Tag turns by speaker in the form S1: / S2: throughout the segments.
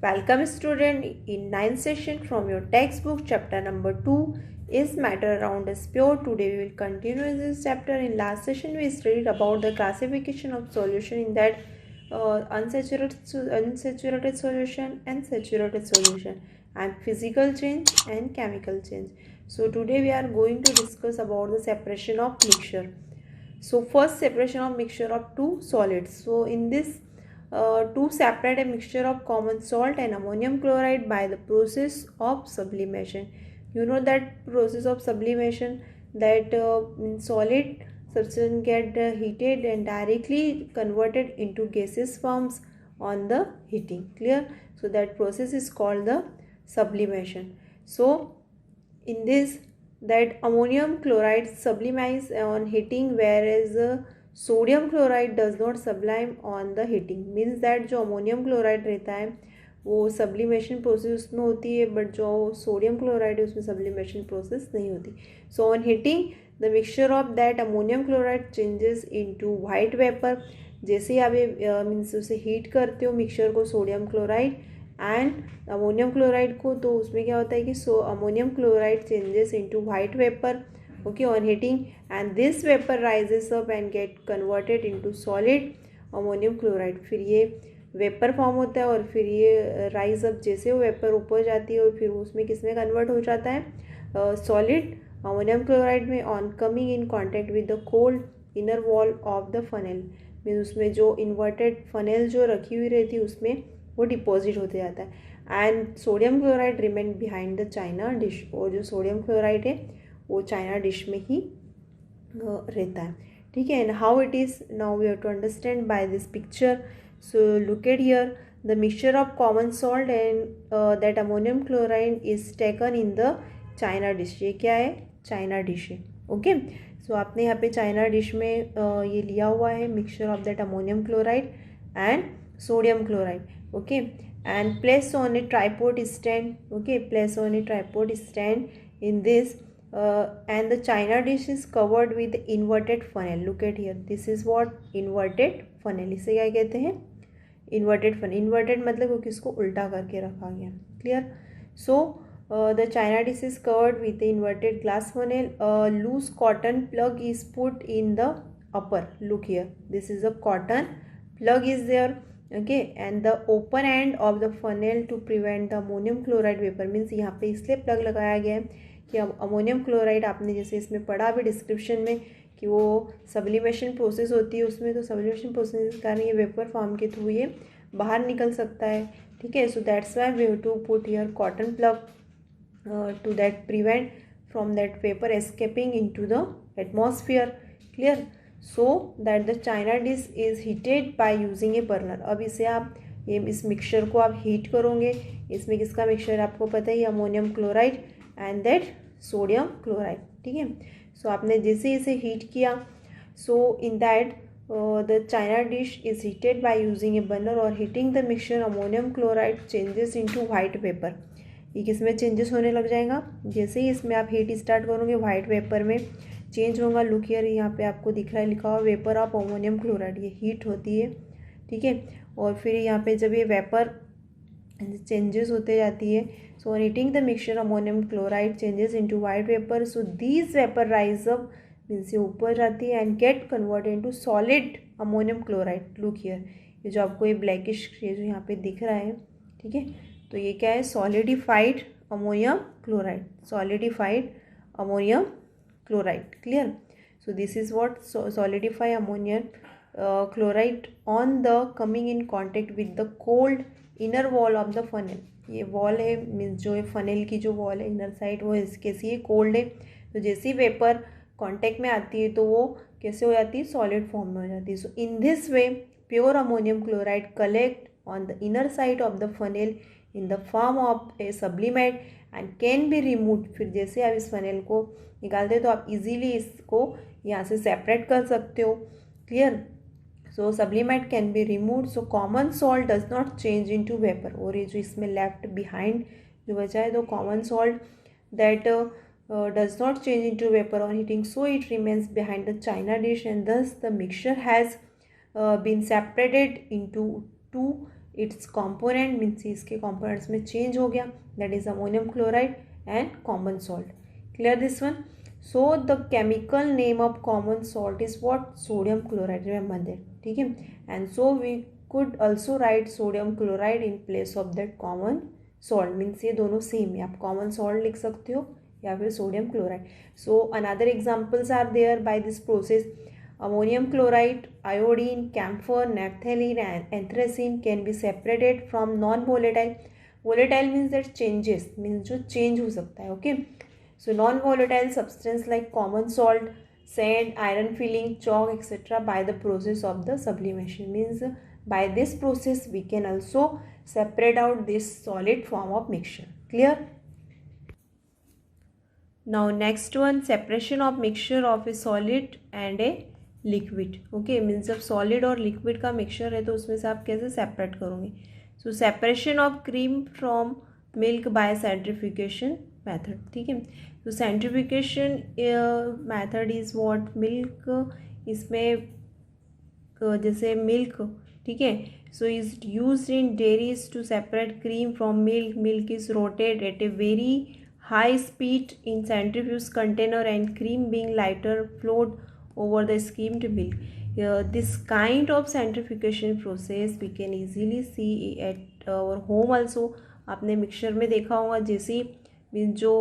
S1: Welcome student in ninth session from your textbook chapter number 2 is matter around us pure. Today we will continue in this chapter. In last session we studied about the classification of solution in that unsaturated solution and saturated solution and physical change and chemical change. So today we are going to discuss about the separation of mixture. So first separation of mixture of two solids. So in this to separate a mixture of common salt and ammonium chloride by the process of sublimation. You know that process of sublimation, that solid substance get heated and directly converted into gaseous forms on the heating. Clear? So that process is called the sublimation. So in this, that ammonium chloride sublimes on heating, whereas sodium chloride does not sublime on the heating. Means that जो ammonium chloride रहता है वो sublimation process उसमें होती है, but जो sodium chloride है उसमें सब्लिमेशन प्रोसेस नहीं होती. So on heating the mixture of that ammonium chloride changes into white vapour. जैसे ही आप ये मीन्स उसे हीट करते हो मिक्सचर को, sodium chloride and ammonium chloride को, तो उसमें क्या होता है कि ammonium chloride changes into white vapour, okay, on heating, and this vapor rises up and get converted into solid ammonium chloride. फिर ये वेपर फॉर्म होता है और फिर ये राइज अप, जैसे वो वेपर ऊपर जाती है और फिर उसमें किस में कन्वर्ट हो जाता है, सॉलिड अमोनियम क्लोराइड में. On coming in contact with the cold inner wall of the funnel, mean उसमें जो इन्वर्टेड फनेल जो रखी हुई रहती है उसमें वो डिपॉजिट होते जाता है. And sodium chloride remain behind the china dish. और जो सोडियम क्लोराइड है वो चाइना डिश में ही रहता है. ठीक है. And how it is now we have to understand by this picture. So look at here the mixture of common salt and that ammonium chloride is taken in the china dish. ये क्या है? China dish है. Okay. So आपने यहाँ पे China dish में ये लिया हुआ है mixture of that ammonium chloride and sodium chloride. Okay. And place on A tripod stand. Okay. Place on A tripod stand in this. And the china dish is covered with inverted funnel. Look at here, this is what inverted funnel. इसे क्या कहते हैं? inverted funnel. inverted मतलब वो किसको उल्टा करके रखा गया. clear? So the china dish is covered with the inverted glass funnel. A loose cotton plug is put in the upper. Look here, this is a cotton plug is there. okay, and the open end of the funnel to prevent the ammonium chloride vapor. means यहाँ पे इसलिए plug लगाया गया है कि अब ammonium chloride, आपने जैसे इसमें पढ़ा भी डिस्क्रिप्शन में कि वो सब्लिमेशन प्रोसेस होती है उसमें, तो सब्लिमेशन प्रोसेस के कारण ये वेपर फॉर्म के थ्रू ये बाहर निकल सकता है. ठीक है. So that's why we have to put here cotton plug to that prevent from that vapour escaping into the atmosphere. Clear? So that the china dish is heated by using a burner. अब इसे आप इस mixture को आप heat करोगे. इसमें किसका mixture आपको पता है? Ammonium chloride and that sodium chloride. ठीक है. सो आपने जैसे इसे हीट किया, so in that the china dish is heated by using a burner और heating the mixture ammonium chloride changes into white vapour. ये किस में चेंजेस होने लग जाएगा? जैसे ही इसमें आप हीट स्टार्ट करोगे वाइट वेपर में चेंज होगा. लुक हियर, यहाँ पे आपको दिख रहा है लिखा हुआ वेपर ऑफ अमोनियम क्लोराइड. ये हीट होती है. ठीक है. और फिर यहाँ पे जब ये वेपर चेंजेस होते जाती है, so on heating the mixture ammonium chloride changes into white vapor. so these vapor rise up, means ये ऊपर जाती है and get converted into solid ammonium chloride. look here, ये जो आपको ये blackish ये जो यहाँ पे दिख रहा है, ठीक है, तो ये क्या है? solidified ammonium chloride. solidified ammonium chloride. clear? so this is what solidify ammonium chloride on the coming in contact with the cold inner wall of the funnel. ये वॉल है, मीन्स जो है फनेल की जो वॉल है inner side वो कैसी है? कोल्ड है. तो जैसे ही वेपर कांटेक्ट में आती है तो वो कैसे हो जाती है? सॉलिड फॉर्म में हो जाती है. So in this way pure ammonium chloride collect on the inner side of the funnel in the form of a sublimate and can be remove. फिर जैसे आप इस फनेल को निकालते हो तो आप इजीली इसको यहाँ से सेपरेट कर सकते हो. Clear? So sublimate can be remove. So common salt does not change into vapour. और ये जो इसमें लेफ्ट बिहाइंड जो बचा है तो common salt that does not change into vapour on heating, so it remains behind the china dish and thus the mixture has been separated into two its component means इसके components में change हो गया, that is ammonium chloride and common salt. Clear this one. So the chemical name of common salt is what? Sodium chloride. Remember that. ठीक है. And so we could also right sodium chloride in place of that common salt. Means ये दोनों same है, आप common salt लिख सकते हो या फिर sodium chloride. So another examples are there by this process. Ammonium chloride, iodine, camphor, naphthalene and anthracene can be separated from non-volatile. Volatile means that changes, means जो change हो सकता है. Okay. So non-volatile substance like common salt, sand, iron filling, chalk, etc. by the process of the sublimation. Means by this process we can also separate out this solid form of mixture. Clear? Now next one, separation of mixture of a solid and a liquid. Okay, means जब solid और liquid का mixture है तो उसमें से आप कैसे separate करोगे. So separation of cream from milk by centrifugation method. ठीक है. तो centrifugation method is what? Milk, इसमें जैसे मिल्क, ठीक है, so is used in dairies to separate cream from milk. Milk is rotated at a very high speed in centrifuge container and cream being lighter flowed over the skimmed milk. This kind of centrifugation process we can easily see at our home also. आपने mixture में देखा होगा, जैसे means जो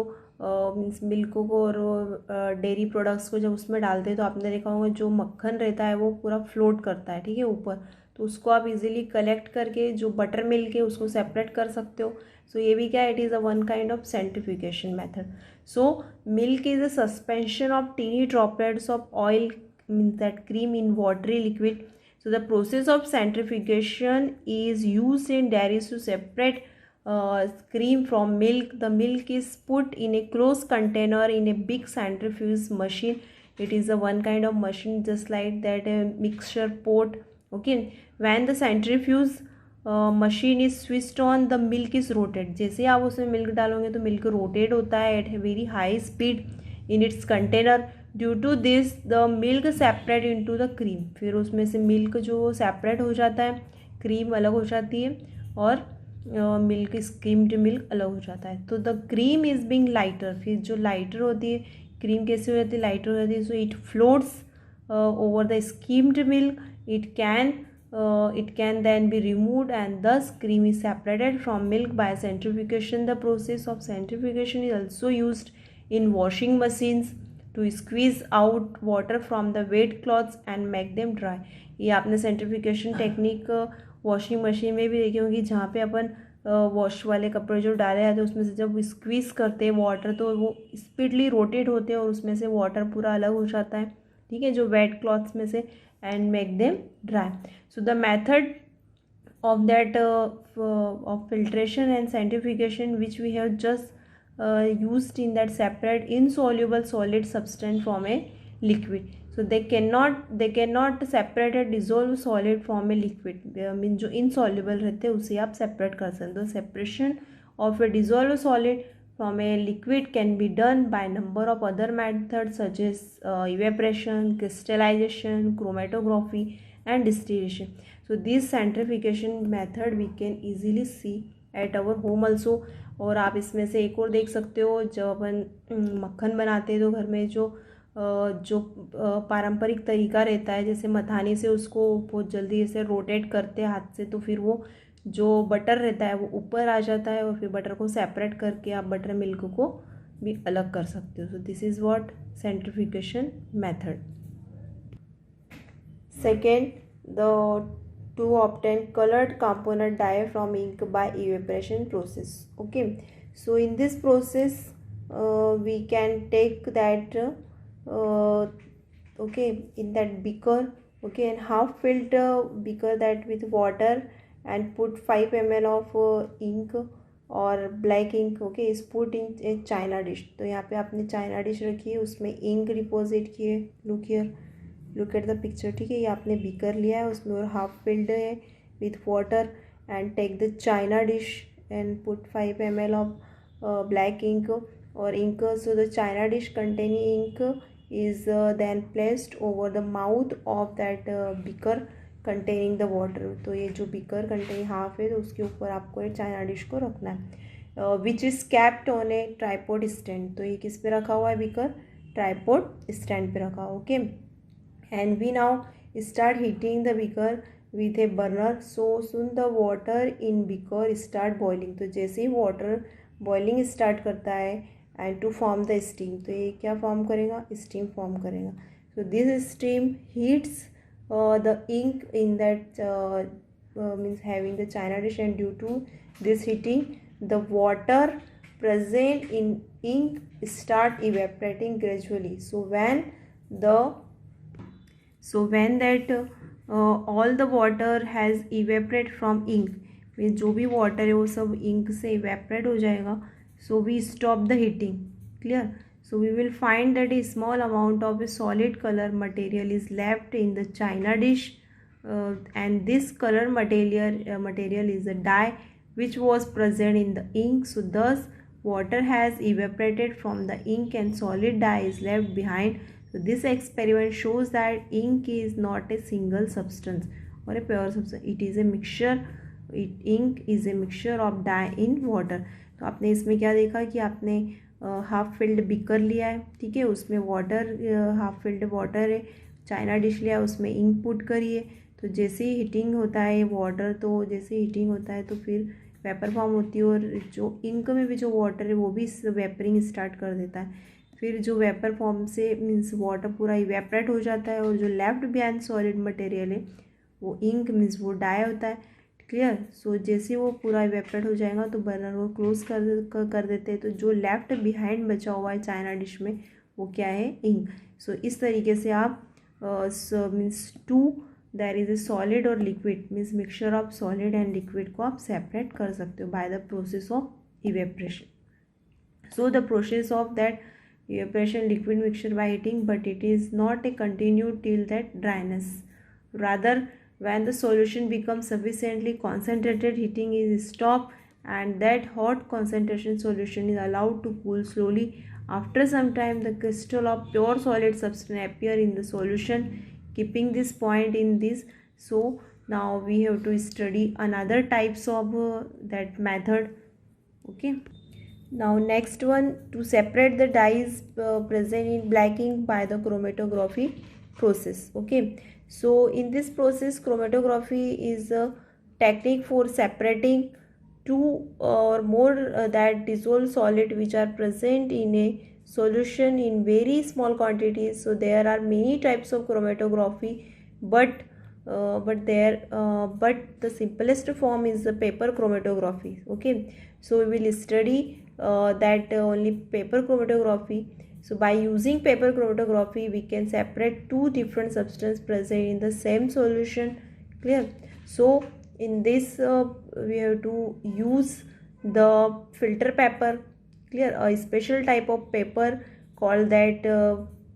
S1: means milk को और dairy products को जब उसमें डालते हैं तो आपने देखा होगा जो मक्खन रहता है वो पूरा फ्लोट करता है. ठीक है, ऊपर. तो उसको आप इजीली कलेक्ट करके जो बटर मिल्क है उसको सेपरेट कर सकते हो. सो ये भी क्या, it is a one kind of centrifugation method. So milk is a suspension of tiny droplets of oil means that cream in watery liquid. So the process of centrifugation is used in dairies to separate cream from milk. The milk is put in a closed container in a big centrifuge machine. It is a one kind of machine just like that a mixture pot. Okay, when the centrifuge machine is switched on, the milk is rotated. जैसे आप उसमें milk डालोगे तो milk rotate होता है at a very high speed in its container. Due to this the milk separate into the cream. फिर उसमें से मिल्क जो सेपरेट हो जाता है, क्रीम अलग हो जाती है और मिल्क स्किम्ड मिल्क अलग हो जाता है. तो the cream is being lighter. फिर जो लाइटर होती है क्रीम कैसे हो जाती है? लाइटर हो जाती है. So it floats over the skimmed milk. It can then be removed and thus cream is separated from milk by centrifugation. The process of centrifugation is also used in washing machines to squeeze out water from the wet cloths and make them dry. ये आपने centrifugation technique washing machine में भी देखी होगी, जहाँ पे अपन wash वाले कपड़े जो डाले जाते हैं उसमें से जब स्क्वीज़ करते हैं वाटर तो वो स्पीडली रोटेट होते हैं और उसमें से वाटर पूरा अलग हो जाता है. ठीक है, जो वेट क्लॉथ्स में से, and make them dry. So the method of that of filtration and centrifugation which we have just used in that separate insoluble solid substance from a liquid. So they cannot separate a dissolved solid from a liquid. Mean जो insoluble रहते हैं उसे आप separate कर सकते हो. Separation of a dissolved solid from a liquid can be done by number of other methods such as evaporation, crystallization, chromatography and distillation. So this centrifugation method we can easily see at our home also. और आप इसमें से एक और देख सकते हो, जब अपन मक्खन बनाते हैं तो घर में जो पारंपरिक तरीका रहता है, जैसे मथानी से उसको बहुत जल्दी ऐसे रोटेट करते हैं हाथ से, तो फिर वो जो बटर रहता है वो ऊपर आ जाता है और फिर बटर को सेपरेट करके आप बटर मिल्क को भी अलग कर सकते हो. So this is what centrifugation method. Second, the to obtain colored component dye from ink by evaporation process. Okay, so in this process we can take that okay, in that beaker, okay, and half filled beaker that with water and put 5 ml of ink or black ink. Okay, is put in a china dish. तो यहाँ पे आपने China dish रखी है, उसमें ink deposit किए. Look here, look at the picture. ठीक है, ये आपने बीकर लिया है, उसमें और हाफ फिल्ड है with water and take the china dish and put 5 ml of black ink और ink. So the china dish containing ink is then placed over the mouth of that beaker containing the water, तो ये जो beaker containing half है तो उसके ऊपर आपको ये चाइना डिश को रखना है। Which is kept on A tripod stand, तो ये किस पे रखा हुआ है बीकर, ट्राईपोड स्टैंड पे रखा, okay. And we now start heating the beaker with a burner, so soon the water in beaker start boiling, तो जैसे ही वाटर बॉइलिंग स्टार्ट करता है and to form the steam, तो ये क्या फॉर्म करेगा, स्टीम फॉर्म करेगा। So this steam heats the ink in that means having the china dish, and due to this heating the water present in ink start evaporating gradually. So when that all the water has evaporate from ink, means जो भी water है वो सब ink से evaporate हो जाएगा. So we stop the heating, clear. So we will find that a small amount of a solid color material is left in the china dish, and this color material is a dye which was present in the ink. So thus water has evaporated from the ink and solid dye is left behind. So this experiment shows that ink is not a single substance or a pure substance. It is a mixture. Ink is a mixture of dye in water. तो आपने इसमें क्या देखा कि आपने half filled beaker लिया है, ठीक है, उसमें वाटर हाफ फिल्ड वाटर है, चाइना डिश लिया है, उसमें इंक पुट करिए, तो जैसे ही हीटिंग होता है वाटर, तो जैसे हीटिंग होता है तो फिर वेपर फॉर्म होती है, और जो इंक में भी जो वाटर है वो भी वेपरिंग स्टार्ट कर देता है। फिर जो वेपर फॉर्म से मीन्स वाटर पूरा इवेपरेट हो जाता है, और जो लेफ्ट बिहाइंड सॉलिड मटेरियल है वो इंक मीन्स वो डाई होता है, क्लियर। सो जैसे वो पूरा इवेपरेट हो जाएगा तो बर्नर को क्लोज कर देते हैं, तो जो लेफ्ट बिहाइंड बचा हुआ है चाइना डिश में वो क्या है, इंक। सो इस तरीके से आप means to there is a solid और liquid means mixture of solid and liquid को आप सेपरेट कर सकते हो by the process of evaporation. So the process of that evaporation liquid mixture by heating, but it is not a continued till that dryness. Rather, when the solution becomes sufficiently concentrated, heating is stopped and that hot concentration solution is allowed to cool slowly. After some time, the crystal of pure solid substance appear in the solution. Keeping this point in this, so now we have to study another types of that method, okay. Now next one, to separate the dyes present in black ink by the chromatography process, okay. So in this process chromatography is a technique for separating two or more that dissolved solid which are present in a solution in very small quantities. So there are many types of chromatography, but the simplest form is the paper chromatography, okay. So we will study that only paper chromatography. So by using paper chromatography we can separate two different substances present in the same solution, clear. So in this we have to use the filter paper, clear. A special type of paper called that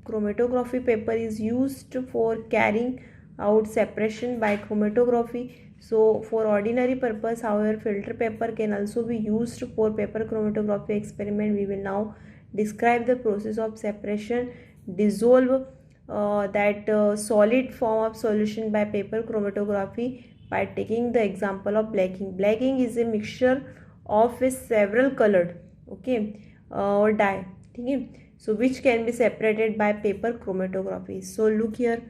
S1: chromatography paper is used for carrying out separation by chromatography. So for ordinary purpose, however, filter paper can also be used for paper chromatography experiment. We will now describe the process of separation, dissolve that solid form of solution by paper chromatography by taking the example of black ink. Black ink is a mixture of a several colored, okay, or dye, okay, so which can be separated by paper chromatography. So look here,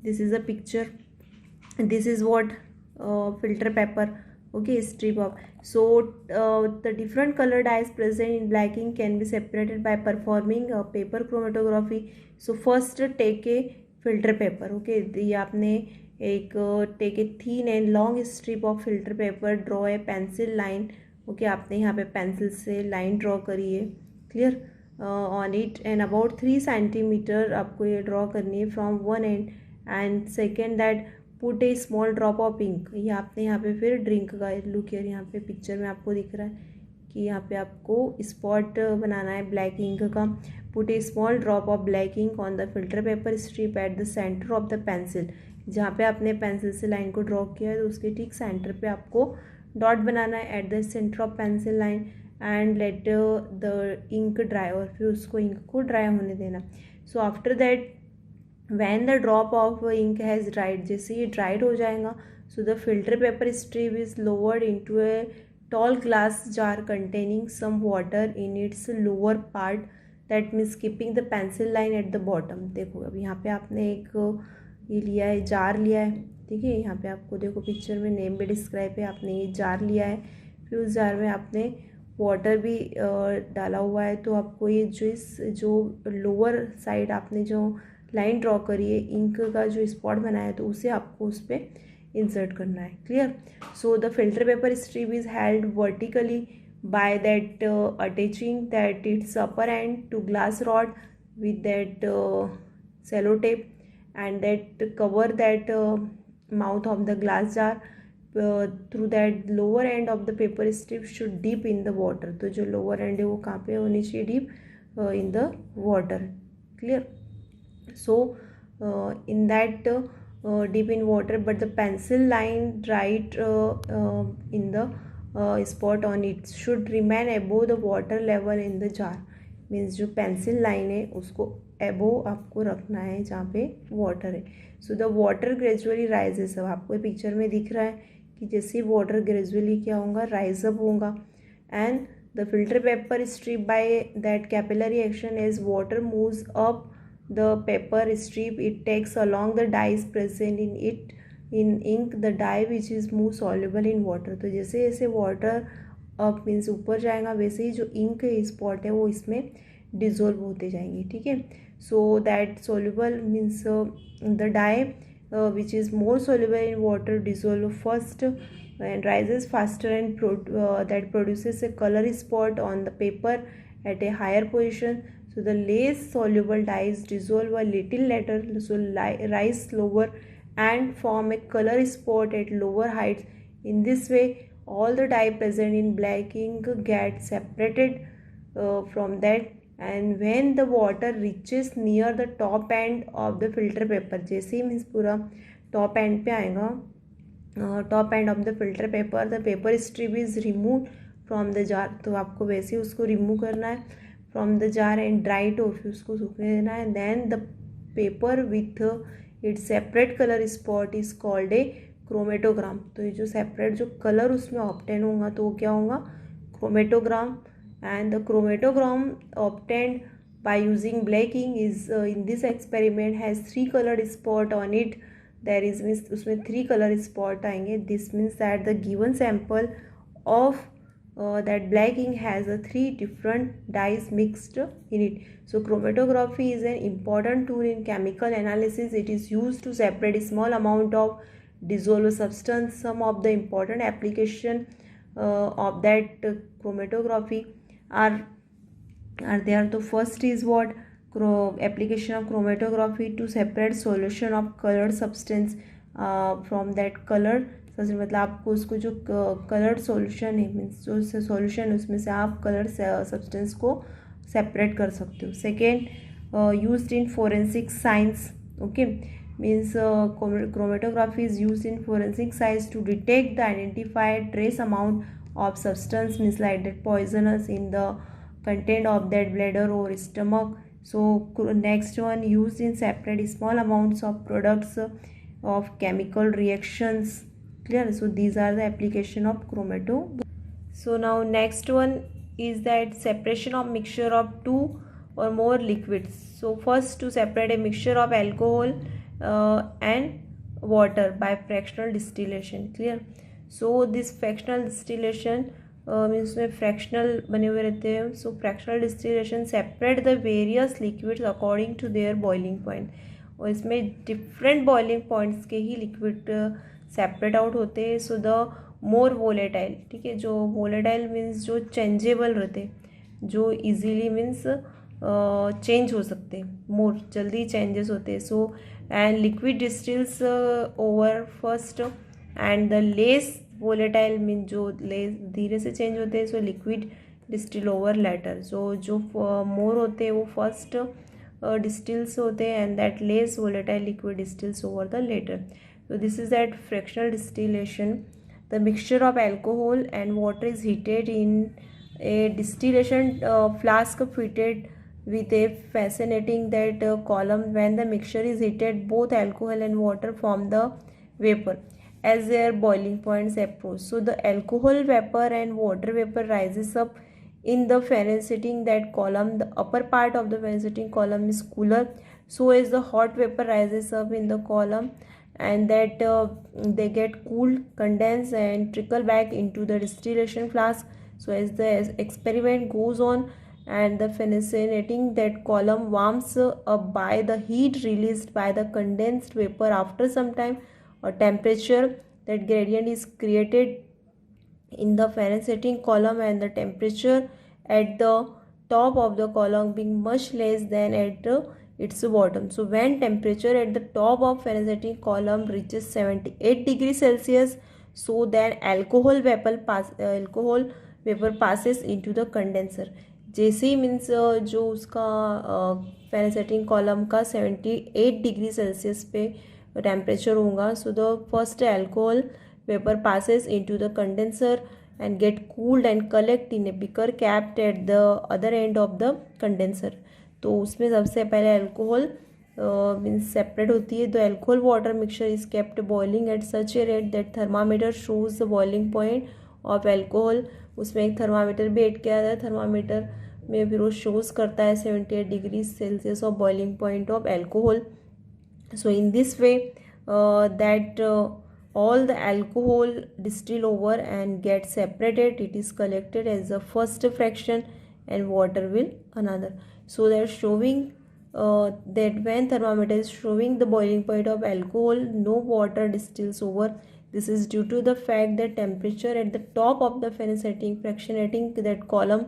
S1: this is a picture, this is what filter paper, okay, strip of. So the different color dyes present in black ink can be separated by performing paper chromatography. So first take a filter paper, okay, ये आपने एक take a thin and long strip of filter paper, draw a pencil line, okay, आपने यहाँ पे pencil से line draw करी है, clear, on it, and about 3 centimetre आपको ये ड्रॉ करनी है from one end, and second that put a small drop of ink, ये आपने यहाँ पे फिर ड्रिंक का लुक हियर, यहाँ पे पिक्चर में आपको दिख रहा है कि यहाँ पे आपको स्पॉट बनाना है ब्लैक इंक का। Put a small drop of black ink on the filter paper strip at the centre of the pencil, जहाँ पे आपने पेंसिल से लाइन को ड्रॉ किया है तो उसके ठीक सेंटर पे आपको डॉट बनाना है at the centre of pencil line, and let the ink dry, और फिर उसको इंक को ड्राई होने देना। So after that when the drop of ink has dried, जैसे ये ड्राइड हो जाएगा, so the filter paper strip is lowered into a tall glass jar containing some water in its lower part, that means keeping the pencil line at the bottom. देखो अब यहाँ पे आपने एक ये लिया है, जार लिया है, ठीक है, यहाँ पे आपको देखो पिक्चर में नेम भी डिस्क्राइब है, आपने ये जार लिया है, फिर उस जार में आपने वाटर भी डाला हुआ है। तो आपको ये जो लोअर साइड आपने जो लाइन ड्रॉ करी है, इंक का जो स्पॉट बनाया है, तो उसे आपको उस पर इंसर्ट करना है। Clear? So the filter paper strip is held vertically by that attaching that its upper end to glass rod with that sellotape, and that cover that mouth of the glass jar through that lower end of the paper strip should dip in the water। तो जो lower end है वो कहाँ पे होनी चाहिए? deep in the water। clear? So in that deep in water, but the pencil line right in the spot on it should remain above the water level in the jar। Means जो pencil line है उसको above आपको रखना है जहाँ पे water है। So the water gradually rises, अब आपको पिक्चर में दिख रहा है कि जैसे वाटर ग्रेजुअली क्या होगा? राइज अप होगा। And the filter paper strip by that capillary action as water moves up the paper strip, it takes along the dyes present in it in ink the dye which is more soluble in water। तो जैसे जैसे water up means ऊपर जाएगा, वैसे ही जो ink spot है वो इसमें डिजोल्व होते जाएंगे। ठीक है, so that soluble means the dye which is more soluble in water dissolve first and rises faster and that produces a color spot on the paper at a higher position। So the less soluble dyes dissolve a little later, so rise slower and form a color spot at lower heights। In this way, all the dye present in black ink get separated from that, and when the water reaches near the top end of the filter paper, जैसे ही means पूरा top end पे आएगा, top end of the filter paper, the paper strip is remove from the jar. तो आपको वैसे ही उसको रिमूव करना है from the jar and dry to, फिर उसको सूखने देना है। Then the paper with its separate colour spot is called a chromatogram. तो ये जो सेपरेट जो कलर उसमें ऑब्टेन होगा तो वो क्या होगा? Chromatogram. And the chromatogram obtained by using black ink is in this experiment has 3 colored spot on it। there is means उसमें 3 color spot आएंगे। this means that the given sample of that black ink has 3 different dyes mixed in it। so chromatography is an important tool in chemical analysis। it is used to separate a small amount of dissolved substance। some of the important application of that chromatography are there। तो first is what? application of chromatography to separate solution of colored substance from that colored सबसे मतलब आपको उसको जो coloured solution है means जो solution उसमें से आप कलर सब्सटेंस को सेपरेट कर सकते हो। Second used in forensic science. Okay, means chromatography is used in forensic science to detect the identified trace amount of substance means like that poisonous in the content of that bladder or stomach। so next one used in separate small amounts of products of chemical reactions। clear? so these are the application of chromatography। so now next one is that separation of mixture of 2 or more liquids। so first to separate a mixture of alcohol and water by fractional distillation। clear? so this fractional distillation means में fractional बने हुए रहते हैं। So fractional distillation separate the various liquids according to their boiling point. और इसमें different boiling points के ही liquid separate out होते हैं। सो द मोर वोलेटाइल, ठीक है, जो वोलेटाइल मीन्स जो चेंजेबल रहते, जो इजीली मीन्स चेंज हो सकते हैं, मोर जल्दी चेंजेस होते हैं। So and liquid distils over first and the less volatile mean जो धीरे से चेंज होते हैं। So liquid distil over later. सो जो मोर होते हैं वो फर्स्ट डिस्टिल्स होते हैं and that less volatile liquid distils over the later. so this is that fractional distillation। the mixture of alcohol and water is heated in a distillation flask fitted with a fascinating that column. When the mixture is heated, both alcohol and water form the vapor as their boiling points approach. So the alcohol vapor and water vapor rises up in the funnel setting that column. The upper part of the funnel setting column is cooler, so as the hot vapor rises up in the column, and that they get cooled, condensed and trickle back into the distillation flask. So as the experiment goes on and the fascinating that column warms up by the heat released by the condensed vapor, after some time a temperature that gradient is created in the funnel setting column, and the temperature at the top of the column being much less than at its bottom. So when temperature at the top of funnel setting column reaches 78 degrees Celsius, so then alcohol vapor passes into the condenser. जैसे ही means जो उसका fan setting column का 78 degree Celsius पे temperature होगा, so the first alcohol vapor passes into the condenser and get cooled and collect in a beaker capped at the other end of the condenser. तो उसमें सबसे पहले alcohol means separate होती है. The alcohol water mixture is kept boiling at such a rate that thermometer shows the boiling point of alcohol. उसमें एक thermometer भी add किया जाता है. थर्मामीटर में फिर वो शोज करता है 78 degree Celsius of boiling point of alcohol. So in this way that all the alcohol distill over and get separated. It is collected as the first fraction and water will another. So they are showing that when thermometer is showing the boiling point of alcohol, no water distills over. This is due to the fact that temperature at the top of the funnel setting fractionating that column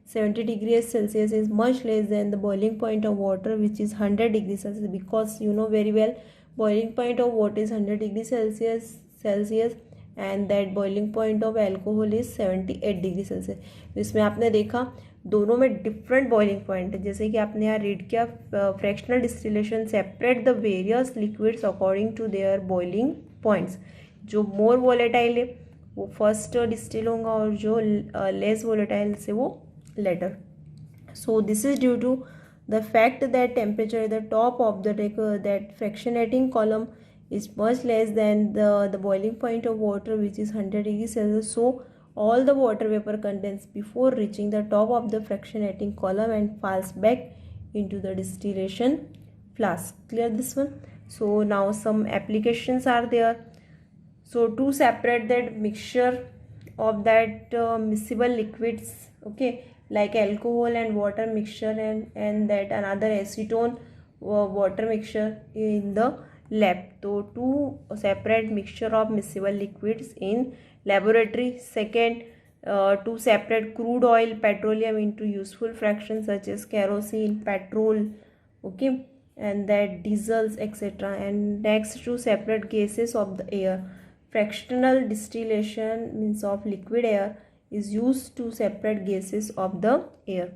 S1: 70 degrees Celsius is much less than the boiling point of water, which is 100 degrees Celsius, because you know very well boiling point of water is 100 degrees Celsius and that boiling point of alcohol is 78 degree Celsius. तो इसमें आपने देखा दोनों में different boiling point है. जैसे कि आपने यहाँ रीड किया, fractional distillation separate the various liquids according to their boiling points. जो मोर वोलेटाइल है वो फर्स्ट डिस्टिल होगा और जो लेस वोलेटाइल से वो later. So this is due to the fact that temperature at the top of the that fractionating column is much less than the boiling point of water, which is 100 degrees Celsius. So all the water vapor condenses before reaching the top of the fractionating column and falls back into the distillation flask. Clear this one? So now some applications are there. So to separate that mixture of that miscible liquids, okay, like alcohol and water mixture and that another acetone water mixture in the lab. So to separate mixture of miscible liquids in laboratory. Second, to separate crude oil petroleum into useful fractions such as kerosene, petrol, okay, and that diesels etc. And next, to separate gases of the air. Fractional distillation means of liquid air is used to separate gases of the air.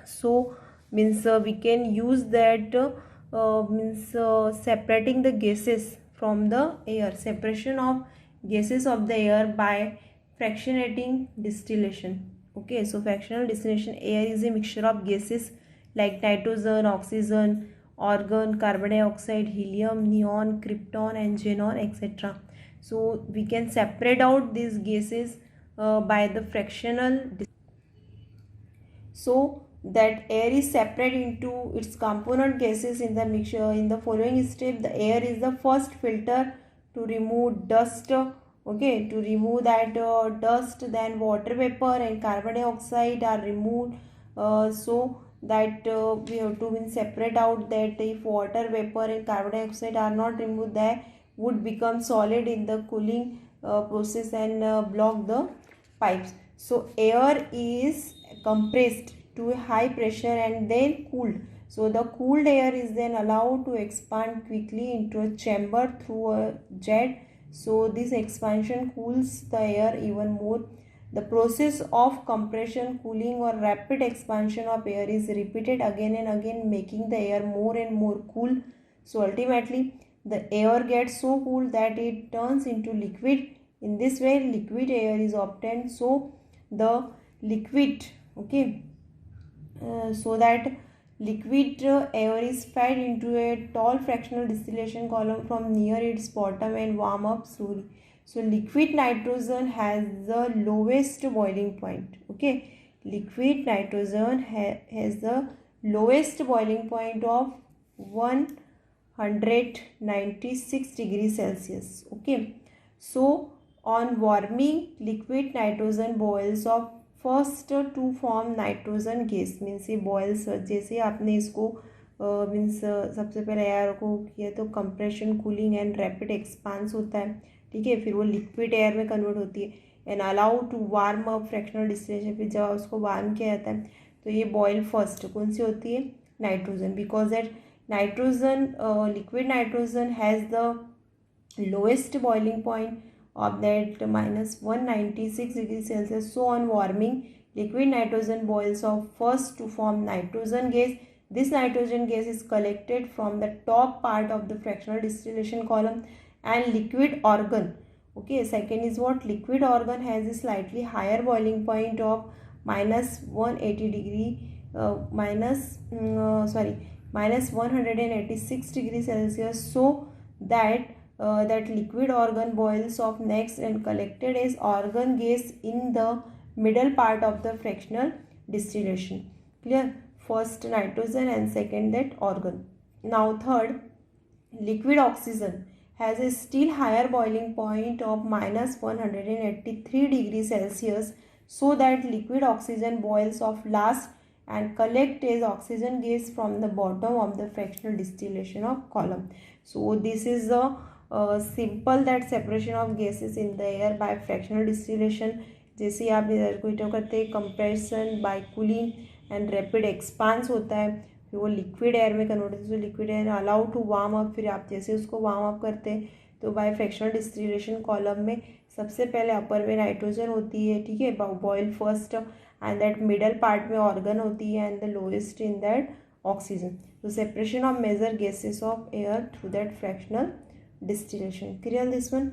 S1: So means we can use that separating the gases from the air, separation of gases of the air by fractionating distillation. Okay, so fractional distillation, air is a mixture of gases like nitrogen, oxygen, argon, carbon dioxide, helium, neon, krypton and xenon etc. So we can separate out these gases by the fractional. So that air is separated into its component gases in the mixture. In the following step, the air is the first filter to remove dust, okay, to remove that dust. Then water vapor and carbon dioxide are removed, so that we have to separate out that if water vapor and carbon dioxide are not removed, they would become solid in the cooling process and block the pipes. So air is compressed to a high pressure and then cooled. So the cooled air is then allowed to expand quickly into a chamber through a jet. So this expansion cools the air even more. The process of compression, cooling or rapid expansion of air is repeated again and again, making the air more and more cool. So ultimately the air gets so cool that it turns into liquid. In this way liquid air is obtained. So the liquid, okay, so that liquid air is fed into a tall fractional distillation column from near its bottom and warm up slowly. So liquid nitrogen has the lowest boiling point. Okay, liquid nitrogen has the lowest boiling point of 196 degrees Celsius. Okay, so on warming, liquid nitrogen boils of first to form nitrogen gas means ये boils जैसे आपने इसको means सबसे पहले air को किया तो compression cooling and rapid expansion होता है, ठीक है, फिर वो लिक्विड एयर में कन्वर्ट होती है and allow to warm up fractional distillation, फिर जब उसको वार्म किया जाता है तो ये बॉयल फर्स्ट कौन सी होती है, nitrogen, because that nitrogen liquid nitrogen has the lowest boiling point of that minus 196 degrees Celsius. So on warming, liquid nitrogen boils off first to form nitrogen gas. This nitrogen gas is collected from the top part of the fractional distillation column and liquid organ. Okay, second is what, liquid organ has a slightly higher boiling point of minus 180 degree minus 186 degrees Celsius, so that that liquid organ boils off next and collected as organ gas in the middle part of the fractional distillation. Clear? First nitrogen and second that organ. Now third, liquid oxygen has a still higher boiling point of minus 183 degrees Celsius, so that liquid oxygen boils off last and collect as oxygen gas from the bottom of the fractional distillation of column. So this is the simple that separation of gases in the air by fractional distillation. जैसे आप air को heat करते हैं, compression by cooling and rapid expansion होता है, फिर वो liquid air में कन्वर्ट होता है, तो liquid air allow to warm up, फिर आप जैसे उसको वार्म अप करते हैं तो बाय फ्रैक्शनल डिस्टिलेशन कॉलम में सबसे पहले अपर में नाइट्रोजन होती है, ठीक है, boil first, and that middle part में ऑर्गन होती है and the lowest in that oxygen. तो separation of major gases of air through that fractional distillation. Clear this one?